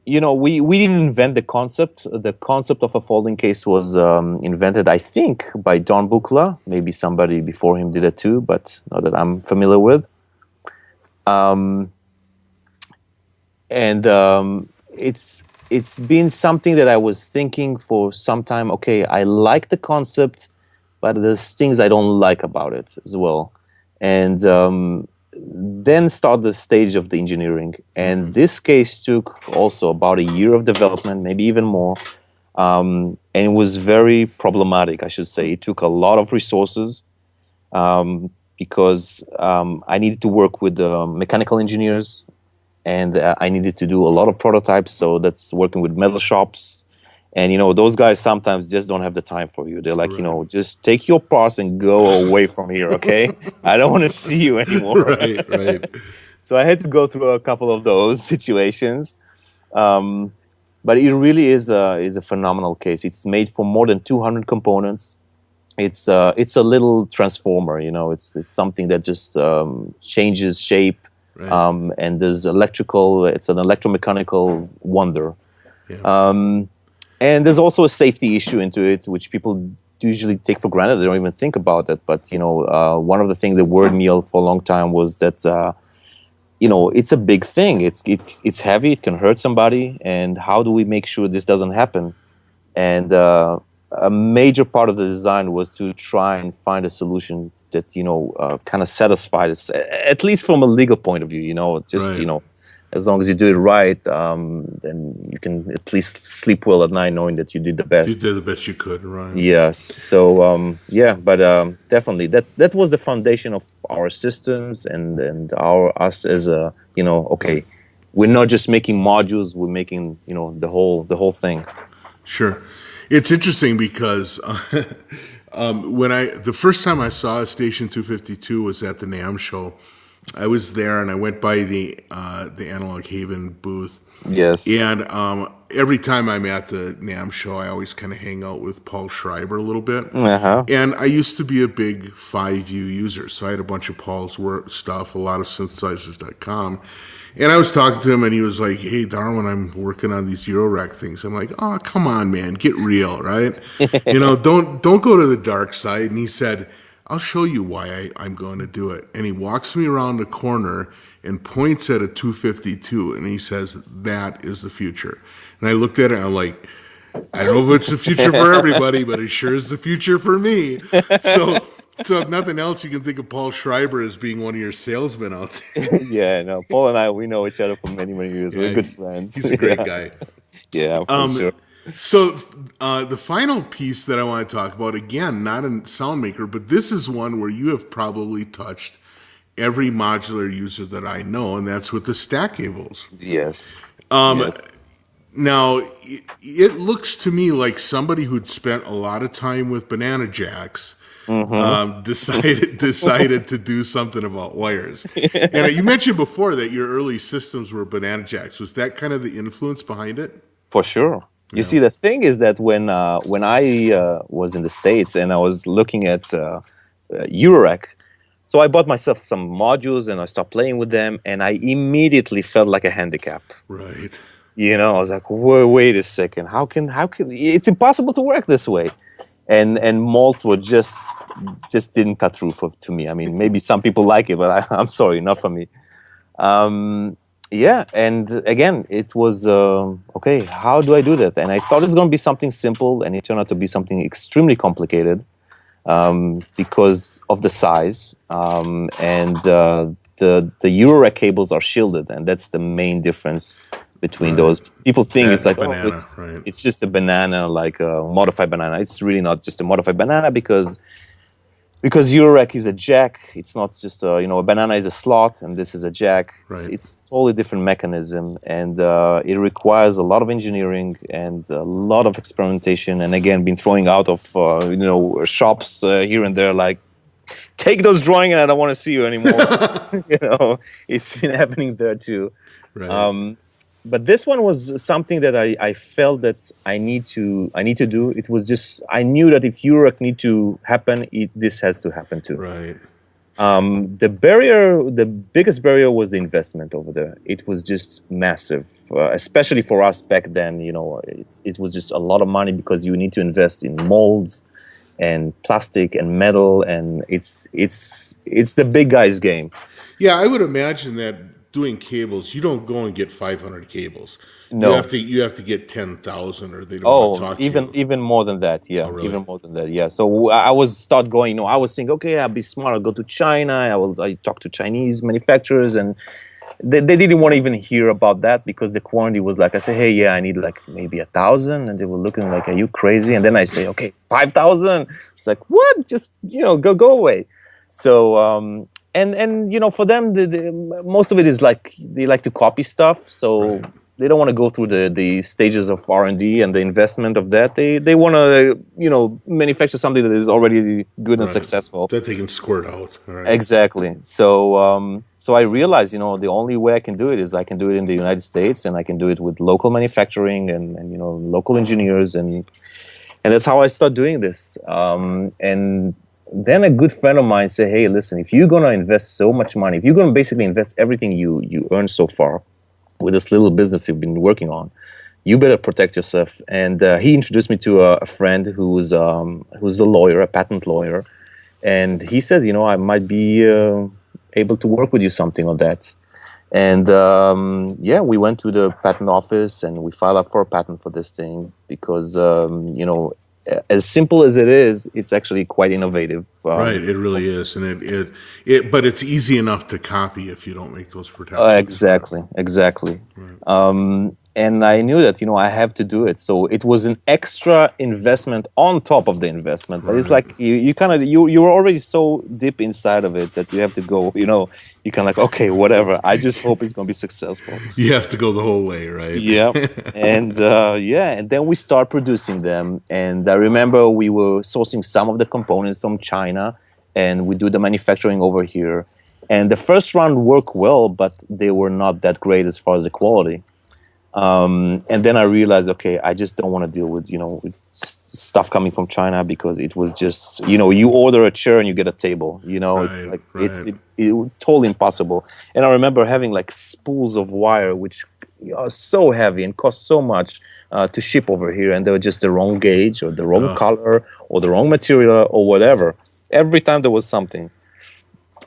We didn't invent the concept. The concept of a folding case was invented, I think, by Don Buchla. Maybe somebody before him did it too, but not that I'm familiar with. It's been something that I was thinking for some time. Okay, I like the concept, but there's things I don't like about it as well. And then start the stage of the engineering. And this case took also about a year of development, maybe even more. And it was very problematic, I should say. It took a lot of resources because I needed to work with mechanical engineers, and I needed to do a lot of prototypes. So that's working with metal shops. And, those guys sometimes just don't have the time for you. They're like, just take your parts and go away from here, okay? I don't want to see you anymore. Right. So I had to go through a couple of those situations. But it really is a phenomenal case. It's made for more than 200 components. It's a little transformer, It's something that just changes shape. Right. And there's it's an electromechanical wonder. Yeah. And there's also a safety issue into it, which people usually take for granted. They don't even think about it. But, one of the things that worried me for a long time was that, it's a big thing. It's heavy. It can hurt somebody. And how do we make sure this doesn't happen? And a major part of the design was to try and find a solution that kind of satisfied us, at least from a legal point of view. Just Right. as long as you do it right, then you can at least sleep well at night knowing that you did the You best. did the best you could, right? Yes. So but definitely that was the foundation of our systems and us as a okay, we're not just making modules, we're making the whole thing. Sure. It's interesting because the first time I saw a Station 252 was at the NAMM show. I was there and I went by the Analog Haven booth. Yes. And every time I'm at the NAMM show, I always kind of hang out with Paul Schreiber a little bit. Uh-huh. And I used to be a big 5U user, so I had a bunch of Paul's work stuff, a lot of synthesizers.com. And I was talking to him, and he was like, "Hey, Darwin, I'm working on these Eurorack things." I'm like, "Oh, come on, man, get real, right? Don't go to the dark side." And he said, "I'll show you why I'm going to do it." And he walks me around the corner and points at a 252, and he says, "That is the future." And I looked at it, and I'm like, "I don't know if it's the future for everybody, but it sure is the future for me." So if nothing else, you can think of Paul Schreiber as being one of your salesmen out there. Yeah, no, Paul and I, we know each other for many, many years. We're good friends. He's a great guy. Yeah, for sure. So the final piece that I want to talk about, again, not a sound maker, but this is one where you have probably touched every modular user that I know, and that's with the Stackables. Yes. Yes. Now, it looks to me like somebody who'd spent a lot of time with banana jacks decided to do something about wires. And you mentioned before that your early systems were banana jacks. Was that kind of the influence behind it? For sure. You see, the thing is that when I was in the States and I was looking at Eurorack, so I bought myself some modules and I started playing with them, and I immediately felt like a handicap. Right. I was like, wait a second, how can it's impossible to work this way. And malts were just didn't cut through to me. I mean, maybe some people like it, but I'm sorry, not for me. Yeah, and again, it was, okay, how do I do that? And I thought it's going to be something simple, and it turned out to be something extremely complicated because of the size. And the Eurorack cables are shielded, and that's the main difference between those. People think it's like, banana, it's just a banana, like a modified banana. It's really not just a modified banana because Eurorack is a jack. It's not just a banana is a slot and this is a jack. It's totally different mechanism, and it requires a lot of engineering and a lot of experimentation. And again, been throwing out of shops here and there, like, take those drawings and I don't want to see you anymore. It's been happening there too. Right. But this one was something that I felt that I need to do. It was just, I knew that if Eurorack need to happen, this has to happen too. Right. The biggest barrier was the investment over there. It was just massive, especially for us back then. It was just a lot of money because you need to invest in molds and plastic and metal, and it's the big guy's game. Yeah, I would imagine that doing cables, you don't go and get 500 cables. No, you have to get 10,000, or they don't want to talk to you. Even more than that. Yeah, really? Even more than that. Yeah. So I was start going. I was thinking, okay, I'll be smart. I'll go to China. I talk to Chinese manufacturers, and they didn't want to even hear about that because the quantity was like, I say, hey, yeah, I need like maybe 1,000, and they were looking like, are you crazy? And then I say, okay, 5,000. It's like, what? Just go away. So. And for them, most of it is like they like to copy stuff, so they don't want to go through the stages of R&D and the investment of that. They want to manufacture something that is already good and successful that they can squirt out. Right. Exactly. So I realized the only way I can do it is I can do it in the United States, and I can do it with local manufacturing and local engineers, and that's how I started doing this. And then a good friend of mine said, hey, listen, if you're going to invest so much money, if you're going to basically invest everything you earned so far with this little business you've been working on, you better protect yourself. And he introduced me to a friend who's a lawyer, a patent lawyer. And he says, I might be able to work with you something on that. And yeah, we went to the patent office and we filed up for a patent for this thing because, as simple as it is, it's actually quite innovative. Right, it really is, and but it's easy enough to copy if you don't make those protections. Exactly. And I knew that, I have to do it. So it was an extra investment on top of the investment. But it's like you were already so deep inside of it that you have to go, you kind of like, okay, whatever. I just hope it's going to be successful. You have to go the whole way, right? Yeah. And and then we start producing them. And I remember we were sourcing some of the components from China, and we do the manufacturing over here. And the first round worked well, but they were not that great as far as the quality. And then I realized, okay, I just don't want to deal with, with stuff coming from China, because it was just, you order a chair and you get a table, it's like, it's totally impossible. And I remember having like spools of wire, which are so heavy and cost so much to ship over here. And they were just the wrong gauge or the wrong color or the wrong material or whatever. Every time there was something.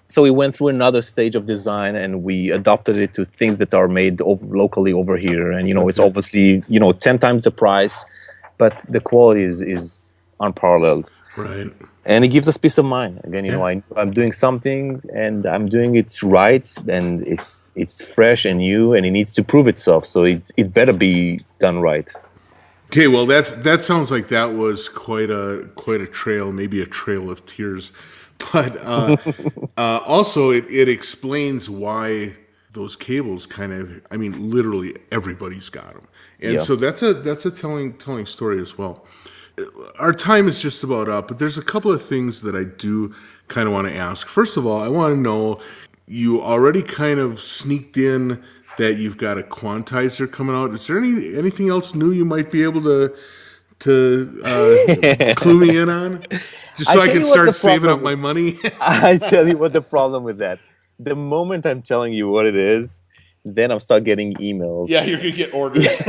So we went through another stage of design, and we adopted it to things that are made locally over here. And, it's obviously, 10 times the price, but the quality is unparalleled. Right. And it gives us peace of mind. Again, I'm doing something and I'm doing it right, and it's fresh and new, and it needs to prove itself. So it better be done right. Okay, well, that sounds like that was quite a trail, maybe a trail of tears. But also, it explains why those cables literally everybody's got them, and so that's a telling story as well. Our time is just about up, but there's a couple of things that I do kind of want to ask. First of all, I want to know, you already kind of sneaked in that you've got a quantizer coming out. Is there anything else new you might be able to clue me in on? Just so I can start saving up my money. I tell you what the problem with that. The moment I'm telling you what it is, then I'll start getting emails. Yeah, you're going to get orders.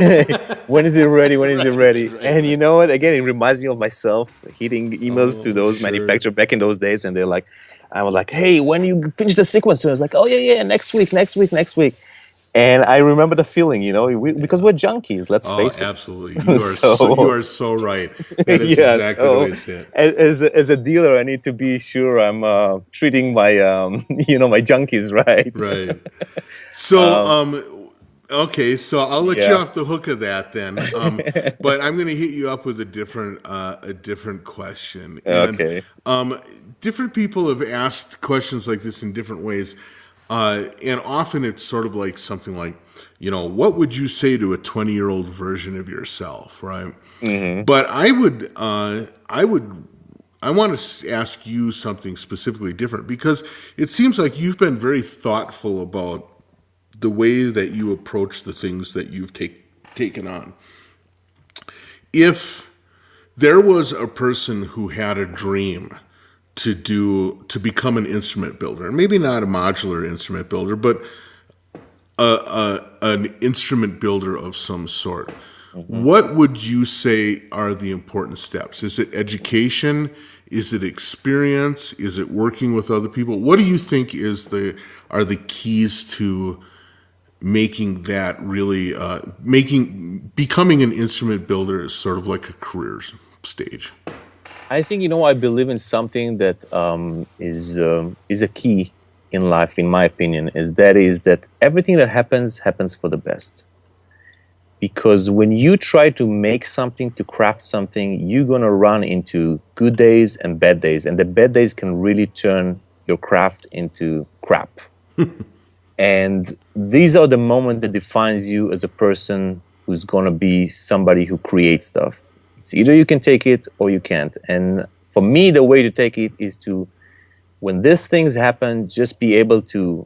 When is it ready? When is it ready? Right. And you know what? Again, it reminds me of myself hitting emails to those manufacturers back in those days. And I was like, hey, when you finish the sequence? And I was like, oh, yeah, next week. And I remember the feeling, because we're junkies, let's face it. Absolutely. You are so right. That is exactly the way it's it. As a dealer, I need to be sure I'm treating my, my junkies right. Right. So, okay, so I'll let you off the hook of that then. But I'm going to hit you up with a different question. And, okay. Different people have asked questions like this in different ways. And often it's sort of like something like, what would you say to a 20-year-old version of yourself, right? Mm-hmm. But I want to ask you something specifically different, because it seems like you've been very thoughtful about the way that you approach the things that you've taken on. If there was a person who had a dream to become an instrument builder, maybe not a modular instrument builder, but an instrument builder of some sort, what would you say are the important steps? Is it education? Is it experience? Is it working with other people? What do you think are the keys to making that really becoming an instrument builder is sort of like a career stage? I think, I believe in something that is a key in life, in my opinion, is that everything that happens for the best. Because when you try to make something, to craft something, you're going to run into good days and bad days. And the bad days can really turn your craft into crap. And these are the moments that defines you as a person who's going to be somebody who creates stuff. It's either you can take it or you can't. And for me, the way to take it is to, when these things happen, just be able to,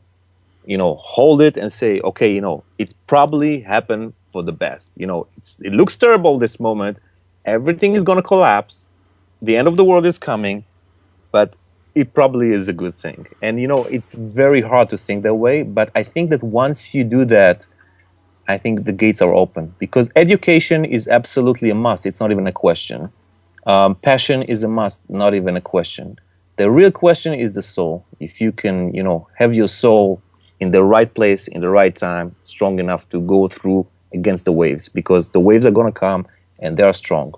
hold it and say, okay, it probably happened for the best. It looks terrible this moment. Everything is going to collapse. The end of the world is coming, but it probably is a good thing. And, it's very hard to think that way. But I think that once you do that, I think the gates are open, because education is absolutely a must. It's not even a question. Passion is a must, not even a question. The real question is the soul. If you can, have your soul in the right place, in the right time, strong enough to go through against the waves, because the waves are going to come and they are strong.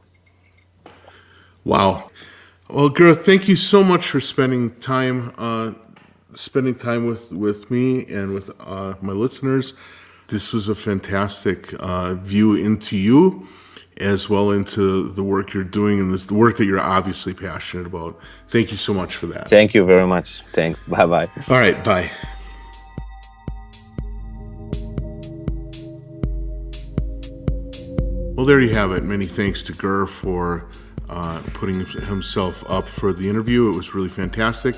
Wow. Well, Gur, thank you so much for spending time with me and with my listeners. This was a fantastic view into you, as well into the work you're doing and the work that you're obviously passionate about. Thank you so much for that. Thank you very much. Thanks. Bye-bye. All right, bye. Well, there you have it. Many thanks to Gur for putting himself up for the interview. It was really fantastic.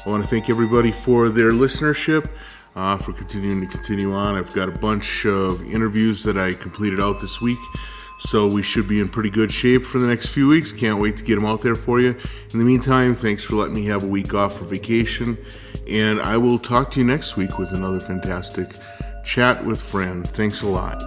I want to thank everybody for their listenership, for continuing to continue on. I've got a bunch of interviews that I completed out this week, so we should be in pretty good shape for the next few weeks. Can't wait to get them out there for you. In the meantime, thanks for letting me have a week off for vacation, and I will talk to you next week with another fantastic chat with friend. Thanks a lot.